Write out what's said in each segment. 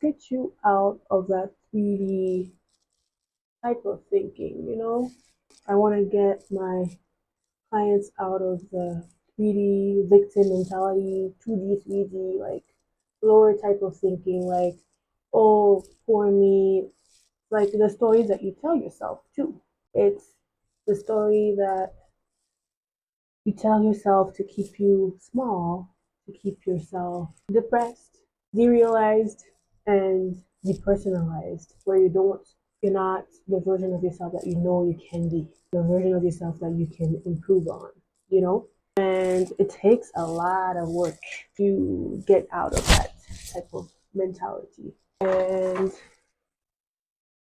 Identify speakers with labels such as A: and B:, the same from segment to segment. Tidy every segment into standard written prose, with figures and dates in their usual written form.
A: get you out of that 3D type of thinking, you know? I want to get my clients out of the 3D victim mentality, 2D, 3D, like lower type of thinking, like, oh, poor me, like the stories that you tell yourself too. It's the story that you tell yourself to keep you small, to keep yourself depressed, derealized, and depersonalized, where you're not the version of yourself that you know you can be, the version of yourself that you can improve on, you know? And it takes a lot of work to get out of that type of mentality. And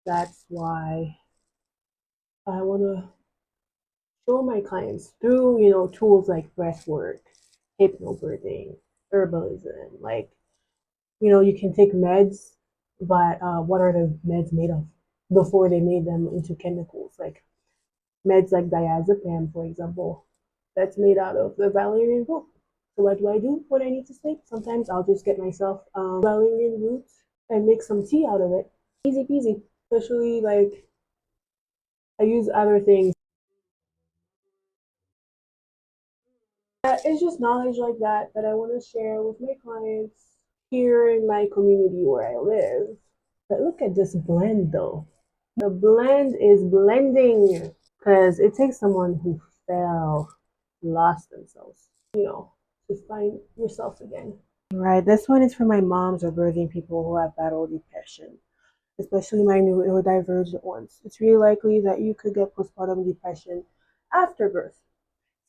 A: that's why I want to show my clients through, tools like breath work, hypnobirthing, herbalism. Like, you can take meds, but what are the meds made of before they made them into chemicals? Like meds like diazepam, for example, that's made out of the valerian root. So what do I do when I need to sleep? Sometimes I'll just get myself valerian roots and make some tea out of it. Easy peasy. Especially like I use other things. It's just knowledge like that I want to share with my clients here in my community where I live. But look at this blend though. The blend is blending because it takes someone who fell, lost themselves, to find yourself again. Right, this one is for my moms or birthing people who have battled depression, especially my neurodivergent ones. It's really likely that you could get postpartum depression after birth.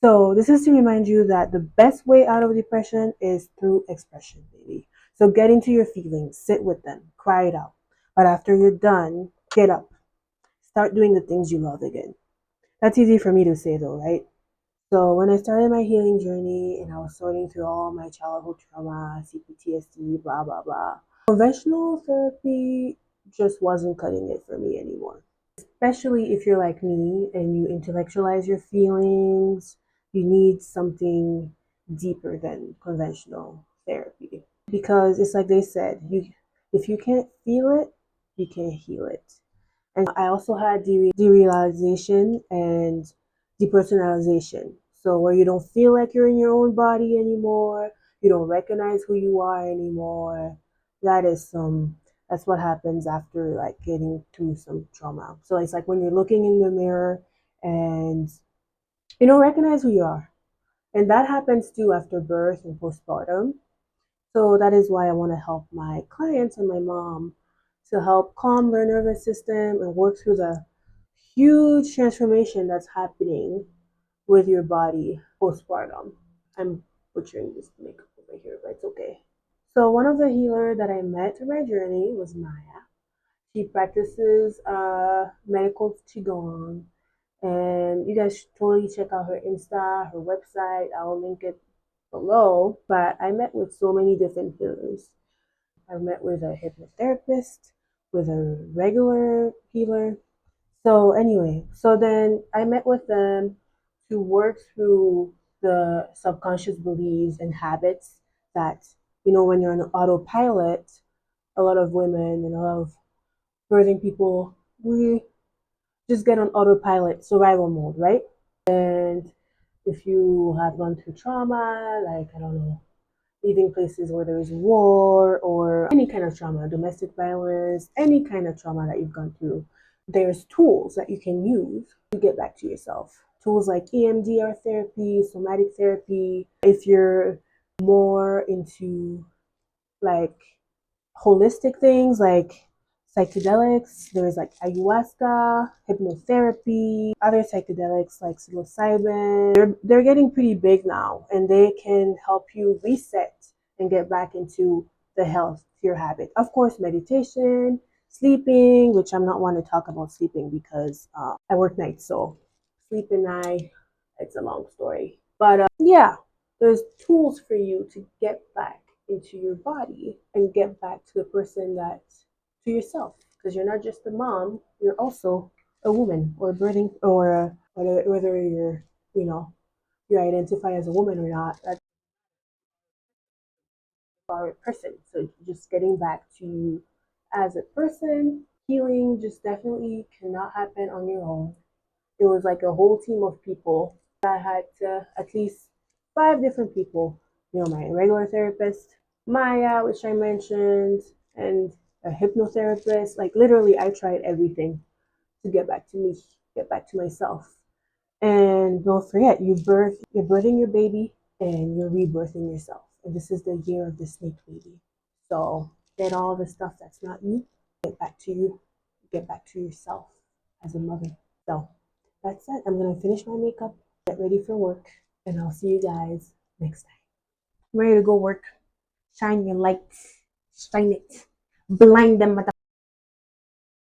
A: So this is to remind you that the best way out of depression is through expression, baby. So get into your feelings, sit with them, cry it out. But after you're done, get up. Start doing the things you love again. That's easy for me to say though, right? So when I started my healing journey and I was sorting through all my childhood trauma, CPTSD, blah, blah, blah, conventional therapy just wasn't cutting it for me anymore. Especially if you're like me and you intellectualize your feelings, you need something deeper than conventional therapy. Because it's like they said, if you can't feel it, you can't heal it. And I also had derealization and depersonalization. So where you don't feel like you're in your own body anymore, you don't recognize who you are anymore. That is that's what happens after like getting through some trauma. So it's like when you're looking in the mirror and you don't recognize who you are. And that happens too after birth and postpartum. So that is why I want to help my clients and my mom to help calm their nervous system and work through the huge transformation that's happening with your body postpartum. I'm butchering this makeup over here, but it's okay. So one of the healer that I met through my journey was Maya. She practices medical qigong, and you guys should totally check out her Insta, her website. I'll link it below. But I met with so many different healers. I met with a hypnotherapist, with a regular healer. So anyway, so then I met with them to work through the subconscious beliefs and habits that, when you're on autopilot, a lot of women and a lot of birthing people, we just get on autopilot, survival mode, right? And if you have gone through trauma, like, I don't know, leaving places where there is war or any kind of trauma, domestic violence, any kind of trauma that you've gone through, there's tools that you can use to get back to yourself. Tools like EMDR therapy, somatic therapy. If you're more into like holistic things like psychedelics, there's like ayahuasca, hypnotherapy, other psychedelics like psilocybin. They're getting pretty big now, and they can help you reset and get back into the healthier habit. Of course, meditation, sleeping, which I'm not one to talk about sleeping because I work nights, so sleep and it's a long story. But yeah, there's tools for you to get back into your body and get back to the person to yourself, because you're not just a mom, you're also a woman or birthing, or whether you know you identify as a woman or not, that's a person. So just getting back to as a person, healing just definitely cannot happen on your own. It was like a whole team of people. I had at least 5 different people, my regular therapist, Maya, which I mentioned, and a hypnotherapist. Like literally, I tried everything to get back to me, get back to myself. And don't forget, you're birthing your baby and you're rebirthing yourself. And this is the year of the snake baby. So get all the stuff that's not you, get back to you, get back to yourself as a mother. So that's it. I'm gonna finish my makeup, get ready for work, and I'll see you guys next time. I'm ready to go work. Shine your light, shine it, blind them.